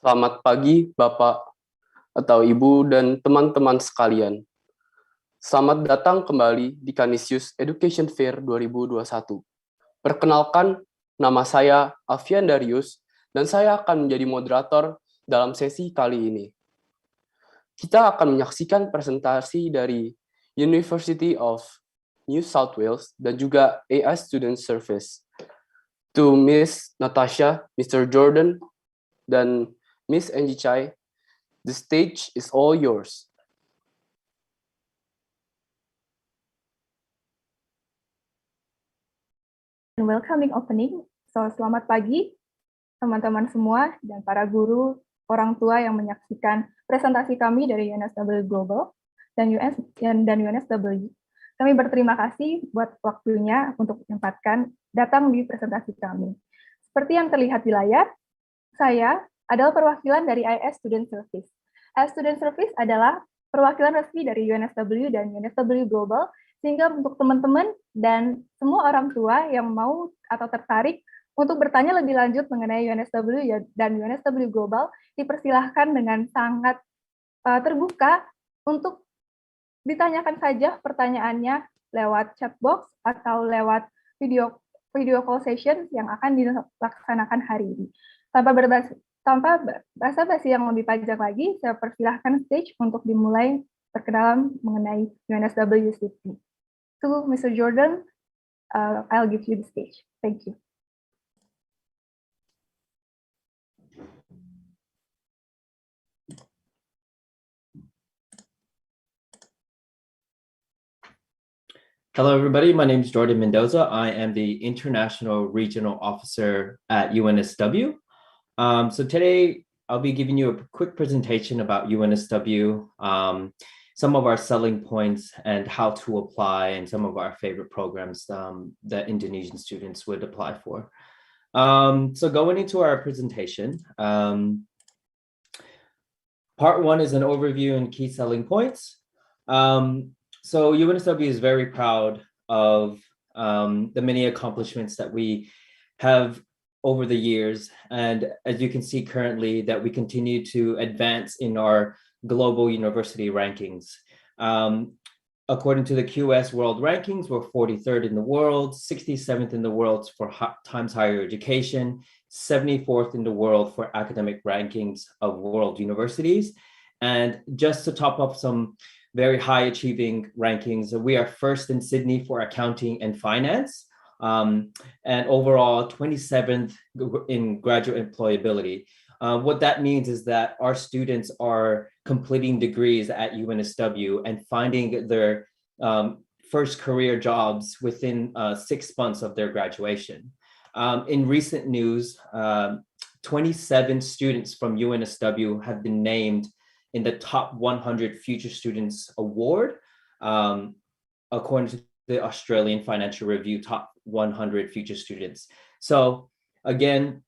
Selamat pagi, Bapak atau Ibu dan teman-teman sekalian. Selamat datang kembali di Canisius Education Fair 2021. Perkenalkan, nama saya Alfian Darius, dan saya akan menjadi moderator dalam sesi kali ini. Kita akan menyaksikan presentasi dari University of New South Wales dan juga AI Student Service. To Miss Natasha, Mr. Jordan, dan Miss Angie Chai, the stage is all yours. Welcoming opening. So, selamat pagi teman-teman semua dan para guru, orang tua yang menyaksikan presentasi kami dari UNSW Global dan UNSW. Kami berterima kasih buat waktunya untuk menyempatkan datang di presentasi kami. Seperti yang terlihat di layar, saya adalah perwakilan dari IS Student Service. IS Student Service adalah perwakilan resmi dari UNSW dan UNSW Global, sehingga untuk teman-teman dan semua orang tua yang mau atau tertarik untuk bertanya lebih lanjut mengenai UNSW dan UNSW Global, dipersilahkan dengan sangat terbuka untuk ditanyakan saja pertanyaannya lewat chat box atau lewat video call session yang akan dilaksanakan hari ini. Tanpa basa-basi yang lebih panjang lagi, saya persilahkan stage untuk dimulai perkenalan mengenai UNSW City. To Mr. Jordan, I'll give you the stage. Thank you. Hello, everybody. My name is Jordan Mendoza. I am the International Regional Officer at UNSW. So today I'll be giving you a quick presentation about UNSW, some of our selling points and how to apply, and some of our favorite programs that Indonesian students would apply for. So going into our presentation, part one is an overview and key selling points. So UNSW is very proud of the many accomplishments that we have over the years. And as you can see currently, that we continue to advance in our global university rankings. According to the QS World Rankings, we're 43rd in the world, 67th in the world for Times Higher Education, 74th in the world for academic rankings of world universities. And just to top up some very high achieving rankings, we are first in Sydney for accounting and finance, and overall 27th in graduate employability. What that means is that our students are completing degrees at UNSW and finding their first career jobs within 6 months of their graduation. In recent news, 27 students from UNSW have been named in the top 100 Future Students Award, according to the Australian Financial Review top 100 future students. So again,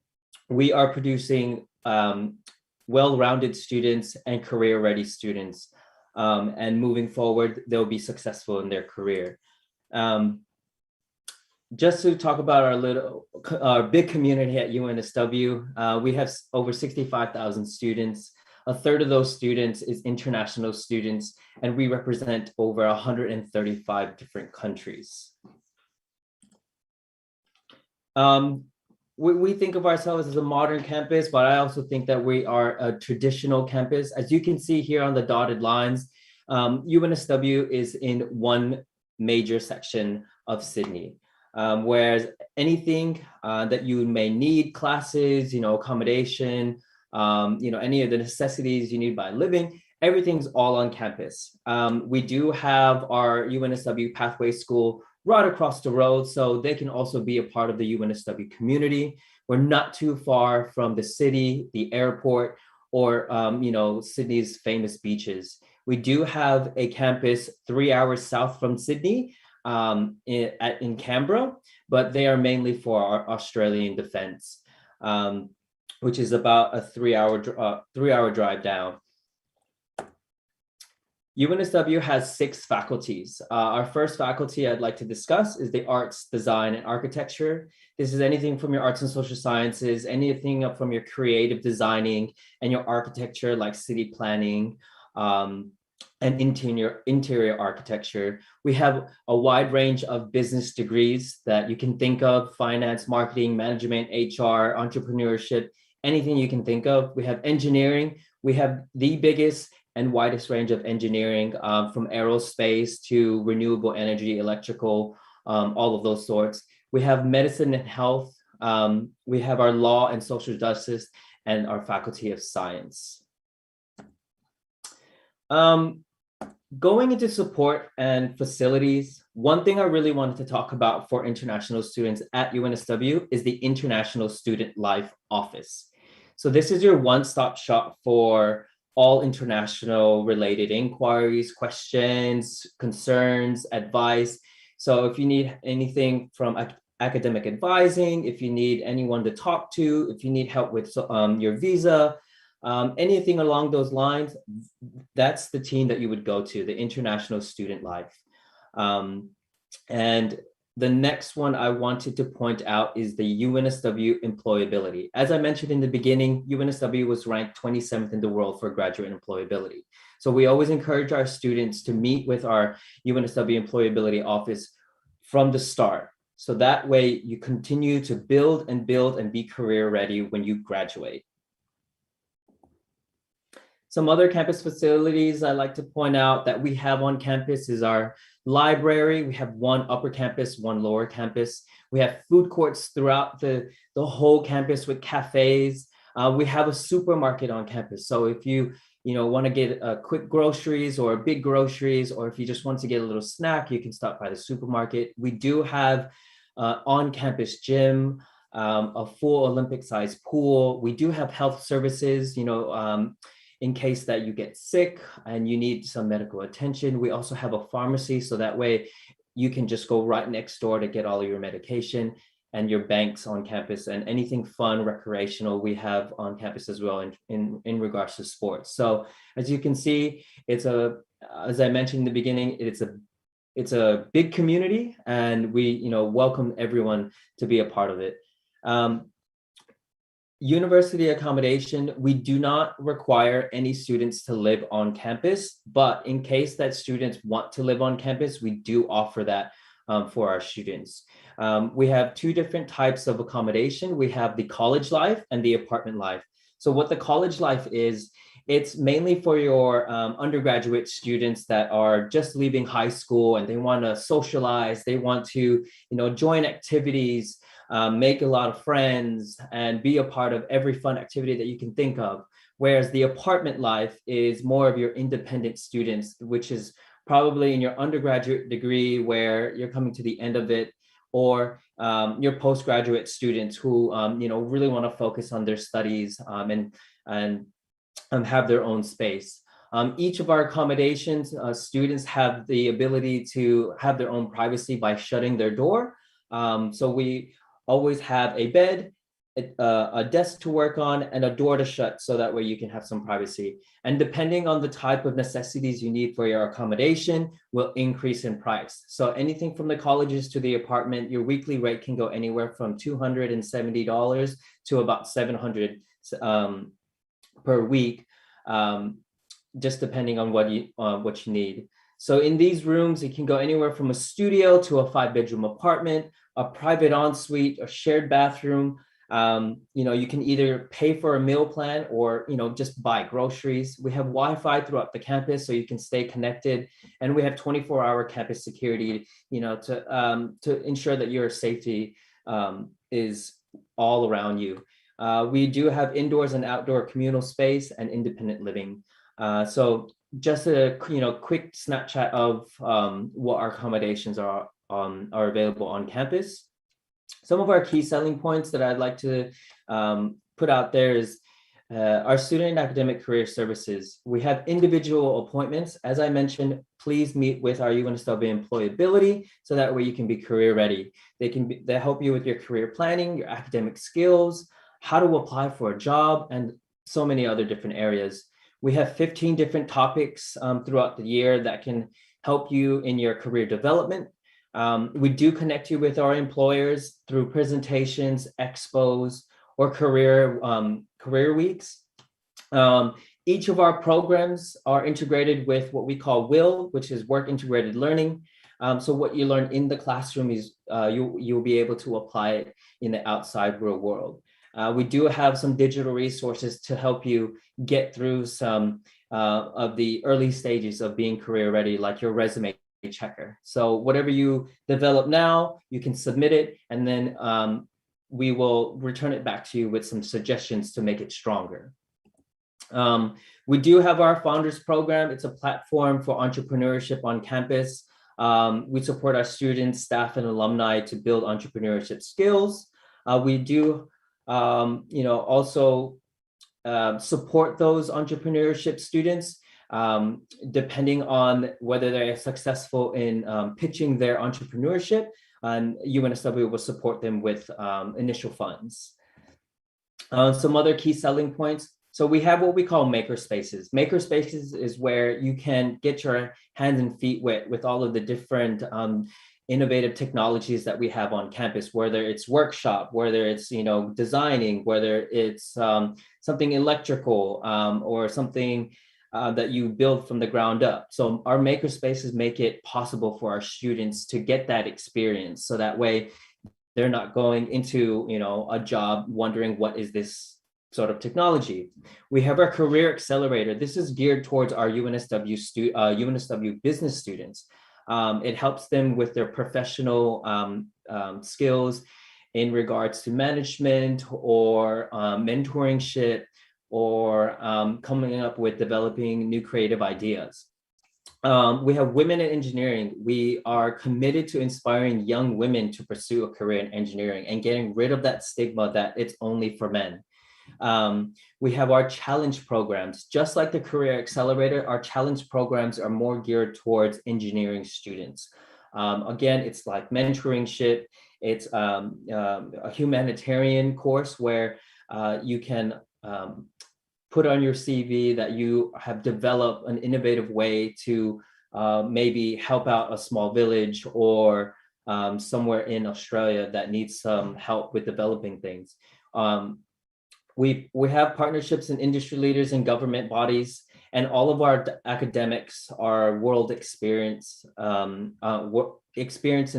we are producing well-rounded students and career-ready students, and moving forward, they'll be successful in their career. Just to talk about our big community at UNSW, we have over 65,000 students. A third of those students is international students, and we represent over 135 different countries. We think of ourselves as a modern campus, but I also think that we are a traditional campus. As you can see here on the dotted lines, UNSW is in one major section of Sydney, whereas anything that you may need, classes, accommodation, any of the necessities you need by living, everything's all on campus. We do have our UNSW Pathway School right across the road, so they can also be a part of the UNSW community. We're not too far from the city, the airport, or Sydney's famous beaches. We do have a campus 3 hours south from Sydney, in Canberra, but they are mainly for our Australian defence, which is about a 3 hour drive down. UNSW has 6 faculties. Our first faculty I'd like to discuss is the Arts, Design, and Architecture. This is anything from your arts and social sciences, anything up from your creative designing and your architecture like city planning, and interior architecture. We have a wide range of business degrees that you can think of: finance, marketing, management, HR, entrepreneurship, anything you can think of. We have engineering. We have the biggest and widest range of engineering, from aerospace to renewable energy, electrical, all of those sorts. We have medicine and health. We have our law and social justice and our faculty of science. Going into support and facilities, one thing I really wanted to talk about for international students at UNSW is the International Student Life Office. So this is your one-stop shop for all international related inquiries, questions, concerns, advice. So if you need anything from academic advising, if you need anyone to talk to, if you need help with your visa, anything along those lines, that's the team that you would go to, the International Student Life. And the next one I wanted to point out is the UNSW employability. As I mentioned in the beginning, UNSW was ranked 27th in the world for graduate employability. So we always encourage our students to meet with our UNSW employability office from the start. So that way you continue to build and be career ready when you graduate. Some other campus facilities I like to point out that we have on campus is our library. We have one upper campus, one lower campus. We have food courts throughout the whole campus with cafes. We have a supermarket on campus. So if you want to get quick groceries or big groceries, or if you just want to get a little snack, you can stop by the supermarket. We do have on-campus gym, a full Olympic-sized pool. We do have health services, in case that you get sick and you need some medical attention. We also have a pharmacy, so that way you can just go right next door to get all of your medication, and your banks on campus, and anything fun, recreational, we have on campus as well in regards to sports. So as you can see, as I mentioned in the beginning, it's a big community, and we welcome everyone to be a part of it. University accommodation, we do not require any students to live on campus, but in case that students want to live on campus, we do offer that for our students. We have 2 different types of accommodation. We have the college life and the apartment life. So what the college life is, it's mainly for your undergraduate students that are just leaving high school and they want to socialize, they want to join activities, make a lot of friends, and be a part of every fun activity that you can think of. Whereas the apartment life is more of your independent students, which is probably in your undergraduate degree where you're coming to the end of it, or your postgraduate students who really want to focus on their studies and have their own space. Each of our accommodations, students have the ability to have their own privacy by shutting their door. So we always have a bed, a desk to work on, and a door to shut, so that way you can have some privacy. And depending on the type of necessities you need for your accommodation will increase in price. So anything from the colleges to the apartment, your weekly rate can go anywhere from $270 to about $700 per week, just depending on what you need. So in these rooms, it can go anywhere from a studio to a 5-bedroom apartment, a private ensuite, a shared bathroom. You can either pay for a meal plan or just buy groceries. We have Wi-Fi throughout the campus, so you can stay connected, and we have 24-hour campus security, to ensure that your safety is all around you. We do have indoors and outdoor communal space and independent living. So just a quick snapshot of what our accommodations are available on campus. Some of our key selling points that I'd like to put out there is our student and academic career services. We have individual appointments. As I mentioned, please meet with our UNSW employability, so that way you can be career ready. They help you with your career planning, your academic skills, how to apply for a job, and so many other different areas. We have 15 different topics throughout the year that can help you in your career development. We do connect you with our employers through presentations, expos, or career weeks. Each of our programs are integrated with what we call WIL, which is work integrated learning. So what you learn in the classroom is you'll be able to apply it in the outside real world. We do have some digital resources to help you get through some of the early stages of being career ready, like your resume checker. So whatever you develop now, you can submit it, and then we will return it back to you with some suggestions to make it stronger. We do have our Founders Program. It's a platform for entrepreneurship on campus. We support our students, staff, and alumni to build entrepreneurship skills. We do also support those entrepreneurship students depending on whether they're successful in pitching their entrepreneurship, and UNSW will support them with initial funds. Some other key selling points. So we have what we call makerspaces. Makerspaces is where you can get your hands and feet wet with all of the different innovative technologies that we have on campus, whether it's workshop, whether it's designing, whether it's something electrical or something that you build from the ground up. So our makerspaces make it possible for our students to get that experience, so that way they're not going into a job wondering what is this sort of technology. We have our career accelerator. This is geared towards our UNSW business students. It helps them with their professional skills in regards to management or mentorship or coming up with developing new creative ideas. We have women in engineering. We are committed to inspiring young women to pursue a career in engineering and getting rid of that stigma that it's only for men. We have our challenge programs. Just like the Career Accelerator, our challenge programs are more geared towards engineering students. Again, it's like mentorship. It's a humanitarian course where you can put on your CV that you have developed an innovative way to maybe help out a small village or somewhere in Australia that needs some help with developing things. We have partnerships in industry leaders and government bodies, and all of our academics are world experience in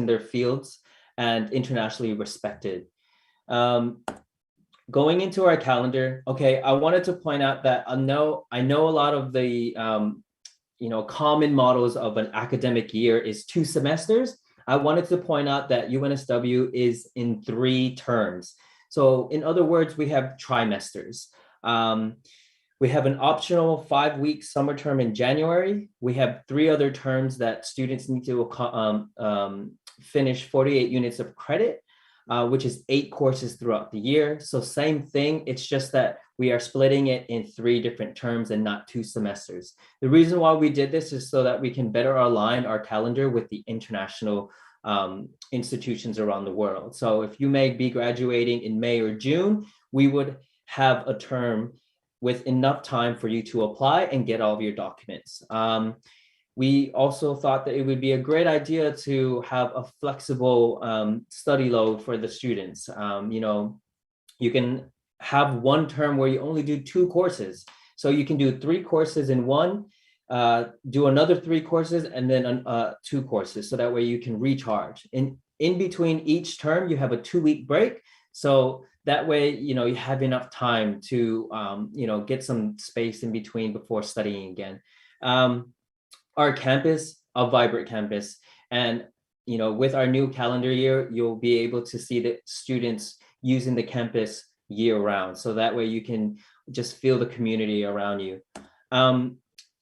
their fields and internationally respected. Going into our calendar, okay, I wanted to point out that I know a lot of the common models of an academic year is 2 semesters. I wanted to point out that UNSW is in 3 terms. So in other words, we have trimesters. We have an optional 5-week summer term in January. We have 3 other terms that students need to finish 48 units of credit, which is 8 courses throughout the year. So same thing, it's just that we are splitting it in 3 different terms and not 2 semesters. The reason why we did this is so that we can better align our calendar with the international institutions around the world. So if you may be graduating in May or June, we would have a term with enough time for you to apply and get all of your documents. We also thought that it would be a great idea to have a flexible study load for the students. You can have one term where you only do 2 courses. So you can do 3 courses in one, do another 3 courses, and then 2 courses. So that way you can recharge. In between each term, you have a 2-week break. So that way, you have enough time to, get some space in between before studying again. Our campus, a vibrant campus. And, with our new calendar year, you'll be able to see the students using the campus year round. So that way you can just feel the community around you.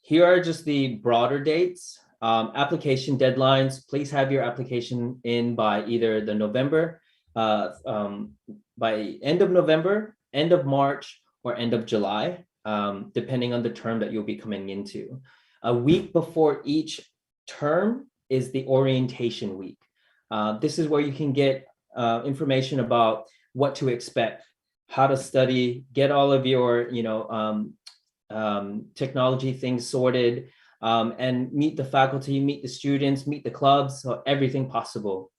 Here are just the broader dates. Application deadlines. Please have your application in by either the November, by end of November, end of March, or end of July, depending on the term that you'll be coming into. A week before each term is the orientation week. This is where you can get information about what to expect, how to study, get all of your technology things sorted, and meet the faculty, meet the students, meet the clubs, so everything possible.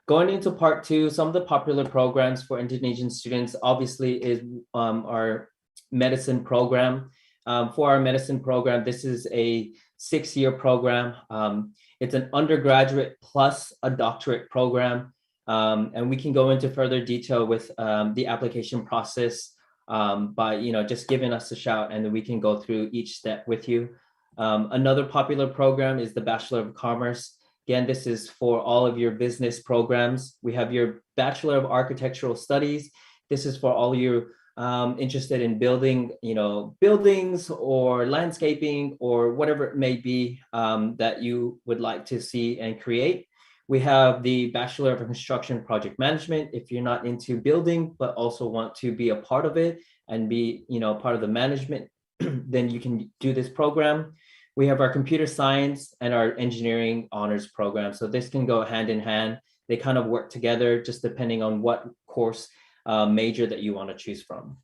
Going into part two, some of the popular programs for Indonesian students obviously is our medicine program. For our medicine program, this is a 6-year program. It's an undergraduate plus a doctorate program. And we can go into further detail with the application process by just giving us a shout, and then we can go through each step with you. Another popular program is the Bachelor of Commerce. Again, this is for all of your business programs. We have your Bachelor of Architectural Studies. This is for all you interested in building, buildings or landscaping or whatever it may be that you would like to see and create. We have the Bachelor of Construction Project Management. If you're not into building, but also want to be a part of it and be, part of the management, then you can do this program. We have our computer science and our engineering honors program. So this can go hand in hand. They kind of work together just depending on what course major that you want to choose from.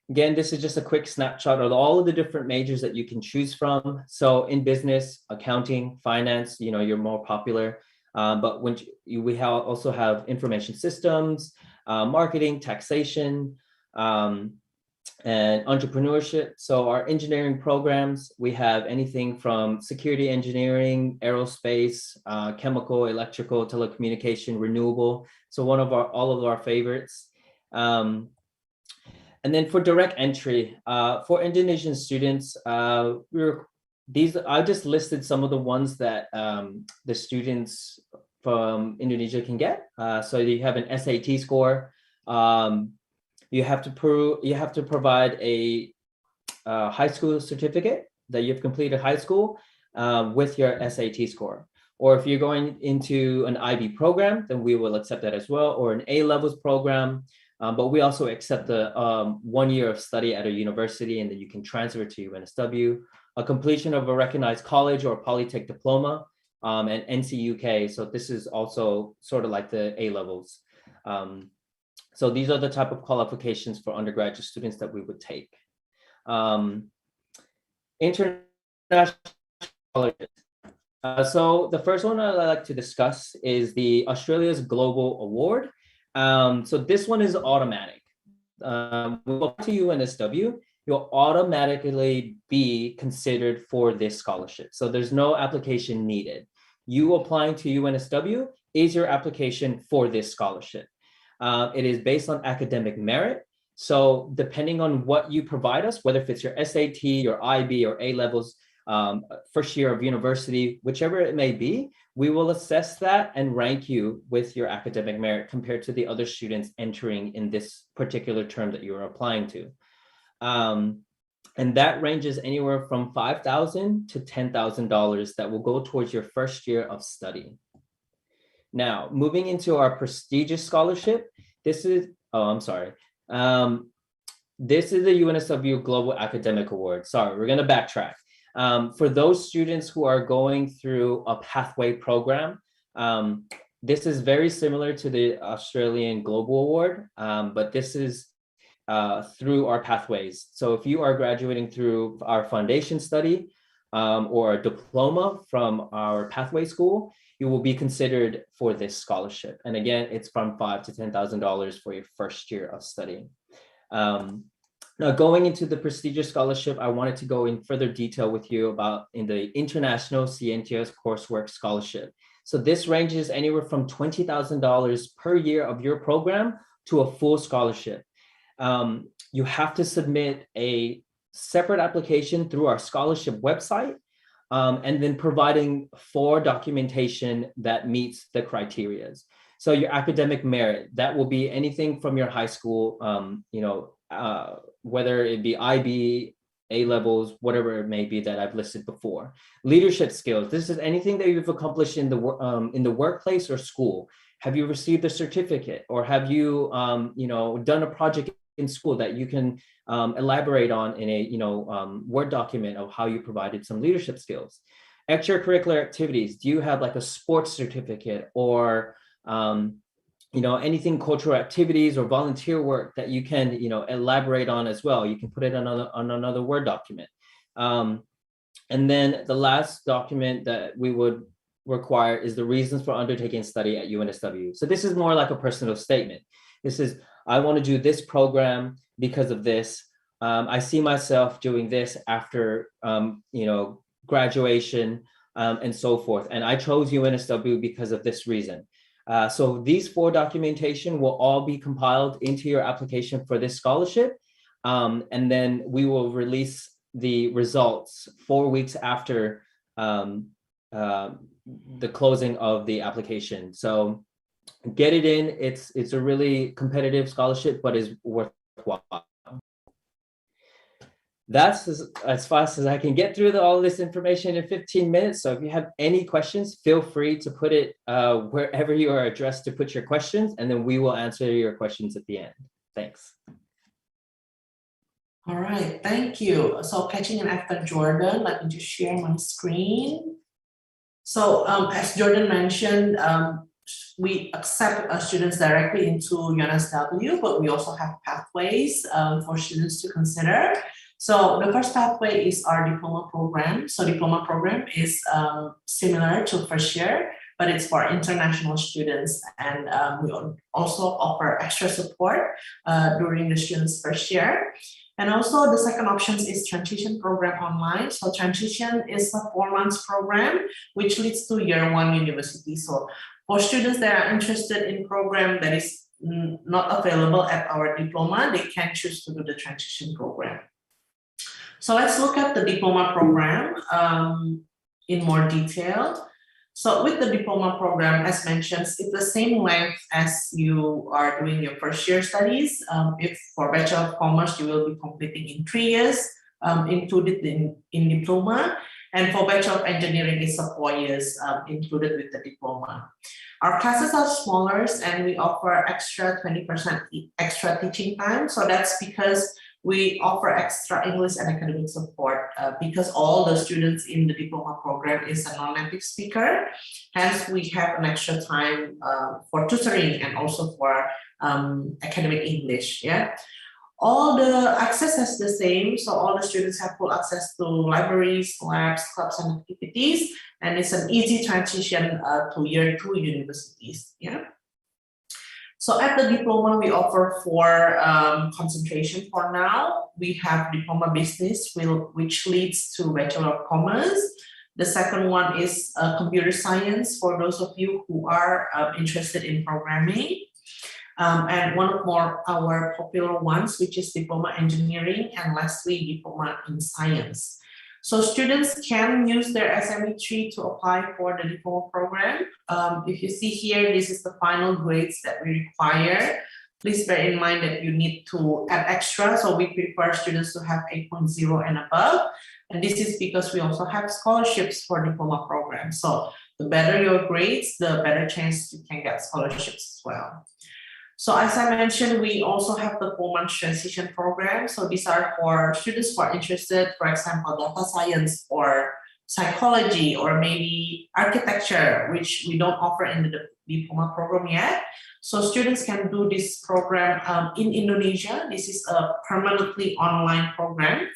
Again, this is just a quick snapshot of all of the different majors that you can choose from. So in business, accounting, finance, you're more popular. But when we also have information systems, marketing, taxation, and entrepreneurship. So our engineering programs, we have anything from security engineering, aerospace, chemical, electrical, telecommunication, renewable. So all of our favorites. And then for direct entry, for Indonesian students, I just listed some of the ones that the students from Indonesia can get. So you have an SAT score. You have to provide a high school certificate that you've completed high school with your SAT score. Or if you're going into an IB program, then we will accept that as well, or an A-levels program. But we also accept the 1 year of study at a university, and then you can transfer to UNSW. A completion of a recognized college or polytech diploma, and NCUK. So this is also sort of like the A-levels. So these are the type of qualifications for undergraduate students that we would take. International colleges. So the first one I'd like to discuss is the Australia's Global Award. So this one is automatic. When you go to UNSW, you'll automatically be considered for this scholarship. So there's no application needed. You applying to UNSW is your application for this scholarship. It is based on academic merit. So depending on what you provide us, whether if it's your SAT, your IB, or A-levels, first year of university, whichever it may be, we will assess that and rank you with your academic merit compared to the other students entering in this particular term that you are applying to. And that ranges anywhere from $5,000 to $10,000 that will go towards your first year of study. Now, moving into our prestigious scholarship, this is the UNSW Global Academic Award. Sorry, we're going to backtrack. For those students who are going through a pathway program, this is very similar to the Australian Global Award, but this is through our pathways. So if you are graduating through our foundation study or a diploma from our pathway school, you will be considered for this scholarship. And again, it's from $5,000 to $10,000 for your first year of studying. Now, going into the prestigious scholarship, I wanted to go in further detail with you about in the International Cientias Coursework Scholarship. So this ranges anywhere from $20,000 per year of your program to a full scholarship. You have to submit a separate application through our scholarship website, and then providing for documentation that meets the criteria. So your academic merit, that will be anything from your high school, whether it be IB, A-levels, whatever it may be that I've listed before. Leadership skills, this is anything that you've accomplished in the workplace or school. Have you received a certificate, or have you, done a project in school that you can elaborate on in a Word document of how you provided some leadership skills. Extracurricular activities, do you have like a sports certificate or anything cultural activities or volunteer work that you can, elaborate on as well. You can put it on another Word document. And then the last document that we would require is the reasons for undertaking study at UNSW. So this is more like a personal statement. This is, I want to do this program because of this. I see myself doing this after, graduation and so forth. And I chose UNSW because of this reason. So these 4 documentation will all be compiled into your application for this scholarship. And then we will release the results 4 weeks after the closing of the application. So get it in. It's a really competitive scholarship, but is worthwhile. That's as fast as I can get through all this information in 15 minutes. So if you have any questions, feel free to put it wherever you are addressed to put your questions, and then we will answer your questions at the end. Thanks. All right, thank you. So catching in after Jordan, let me just share my screen. So as Jordan mentioned, we accept students directly into UNSW, but we also have pathways for students to consider. So the first pathway is our diploma program. So diploma program is similar to first year, but it's for international students. And we also offer extra support during the students' first year. And also the second option is transition program online. So transition is a 4 months program, which leads to year 1 university. So for students that are interested in program that is not available at our diploma, they can choose to do the transition program. So let's look at the diploma program in more detail. So with the diploma program, as mentioned, it's the same length as you are doing your first year studies. If for Bachelor of Commerce, you will be completing in 3 years, included in diploma. And for Bachelor of Engineering, it's 4 years included with the diploma. Our classes are smaller and we offer extra 20% extra teaching time. So that's because we offer extra English and academic support because all the students in the diploma program is a non-native speaker. Hence, we have an extra time for tutoring and also for academic English. Yeah, all the access is the same. So all the students have full access to libraries, labs, clubs, and activities. And it's an easy transition to year 2 universities. Yeah. So at the diploma, we offer 4 concentration for now. We have diploma business, which leads to Bachelor of Commerce. The second one is computer science for those of you who are interested in programming. And one of our popular ones, which is diploma engineering, and lastly, diploma in science. So students can use their SME3 to apply for the diploma program. If you see here, this is the final grades that we require. Please bear in mind that you need to add extra. So we prefer students to have 8.0 and above. And this is because we also have scholarships for diploma programs. So the better your grades, the better chance you can get scholarships as well. So as I mentioned, we also have the 4-month transition program. So these are for students who are interested, for example, data science or psychology or maybe architecture, which we don't offer in the diploma program yet. So students can do this program in Indonesia. This is a permanently online program.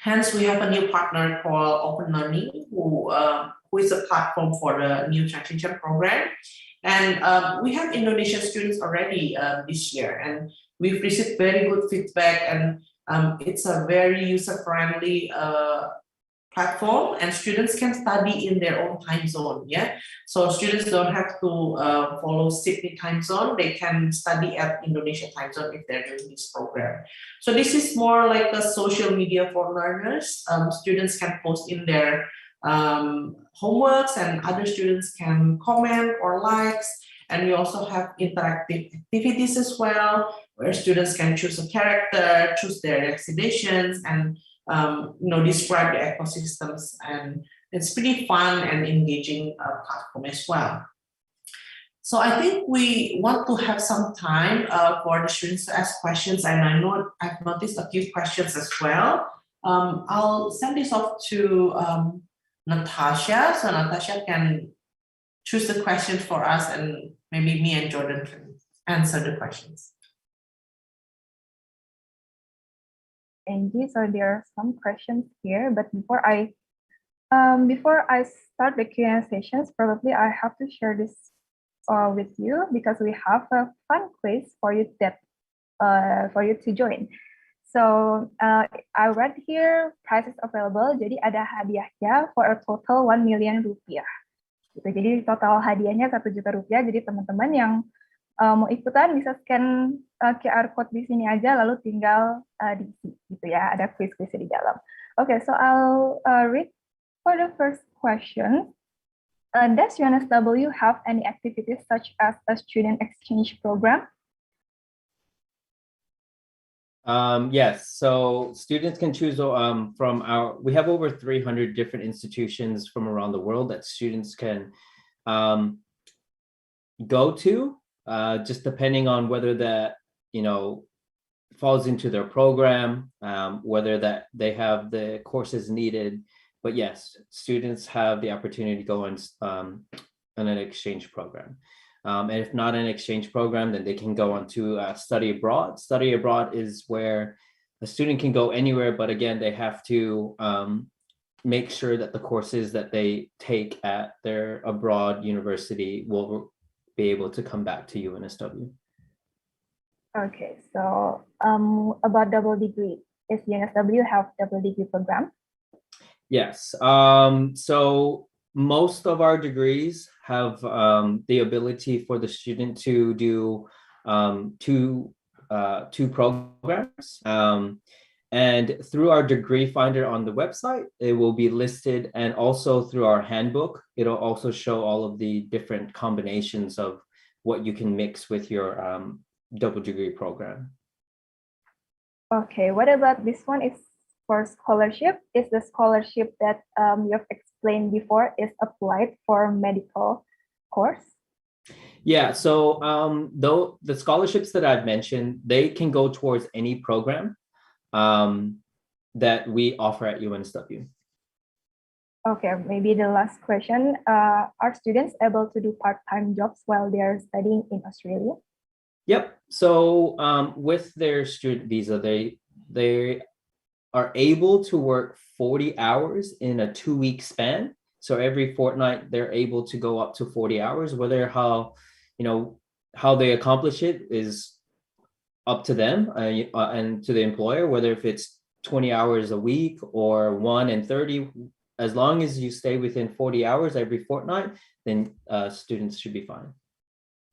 Hence, we have a new partner called Open Learning, who is a platform for the new transition program. And we have Indonesian students already this year, and we've received very good feedback, and it's a very user-friendly platform, and students can study in their own time zone. Yeah, so students don't have to follow Sydney time zone. They can study at Indonesia time zone if they're doing this program. So this is more like a social media for learners. Students can post in their homeworks, and other students can comment or likes. And we also have interactive activities as well, where students can choose a character, choose their exhibitions, and describe the ecosystems. And it's pretty fun and engaging platform as well. So I think we want to have some time for the students to ask questions, and I know I've noticed a few questions as well. I'll send this off to Natasha, so Natasha can choose the question for us, and maybe me and Jordan can answer the questions. Angie, so there are some questions here, but before I start the Q&A sessions, probably I have to share this with you because we have a fun quiz for you to join. So I read here prizes available. Jadi ada hadiahnya for a total 1 million rupiah. Gitu. Jadi total hadiahnya 1 juta rupiah. Jadi teman-teman yang mau ikutan bisa scan QR code di sini aja, lalu tinggal diisi gitu ya. Ada quiz-quiz di dalam. Okay, so I'll read for the first question. Does UNSW have any activities such as a student exchange program? Yes, so students can choose we have over 300 different institutions from around the world that students can go to, just depending on whether that, falls into their program, whether that they have the courses needed. But yes, students have the opportunity to go on an exchange program. And if not an exchange program, then they can go on to study abroad. Study abroad is where a student can go anywhere, but again, they have to make sure that the courses that they take at their abroad university will be able to come back to UNSW. Okay, so about double degree, does UNSW have double degree program? Yes. So most of our degrees have the ability for the student to do two programs. And through our degree finder on the website, it will be listed, and also through our handbook, it'll also show all of the different combinations of what you can mix with your double degree program. Okay, what about this one? Is for scholarship. Is the scholarship that you have explained before is applied for medical course? Yeah, so though the scholarships that I've mentioned, they can go towards any program that we offer at UNSW. Okay, maybe the last question. Are students able to do part-time jobs while they are studying in Australia? Yep. So with their student visa, they are able to work 40 hours in a 2-week span. So every fortnight, they're able to go up to 40 hours. Whether how they accomplish it is up to them and to the employer, whether if it's 20 hours a week or 1 and 30, as long as you stay within 40 hours every fortnight, then students should be fine.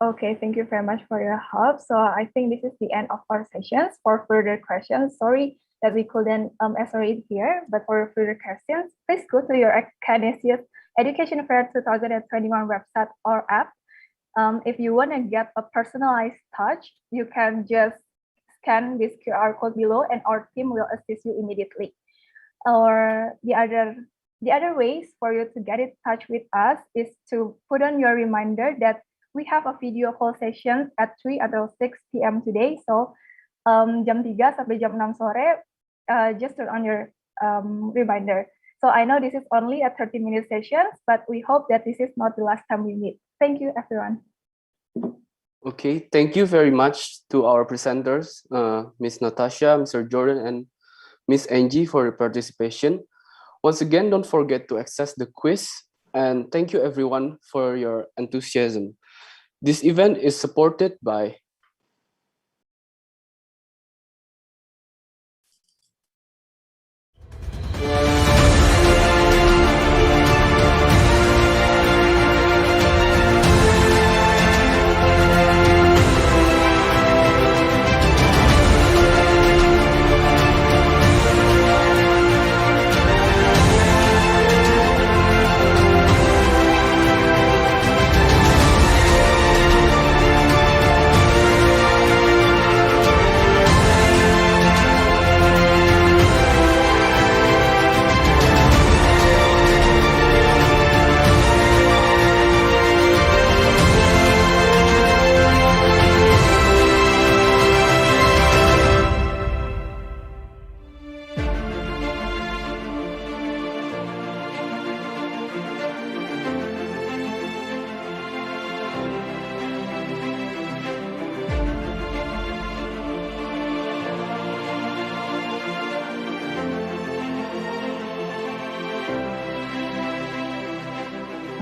Okay, thank you very much for your help. So I think this is the end of our sessions. For further questions, sorry that we couldn't answer it here, but for further questions, please go to your Canisius Education Fair 2021 website or app. If you want to get a personalized touch, you can just scan this QR code below and our team will assist you immediately. Or the other ways for you to get in touch with us is to put on your reminder that we have a video call session at 3 atau 6 p.m. today. So jam 3 sampai jam 6 sore, just turn on your reminder. So I know this is only a 30-minute session, but we hope that this is not the last time we meet. Thank you, everyone. Okay, thank you very much to our presenters, Ms. Natasha, Mr. Jordan, and Ms. Angie for your participation. Once again, don't forget to access the quiz, and thank you everyone for your enthusiasm. This event is supported by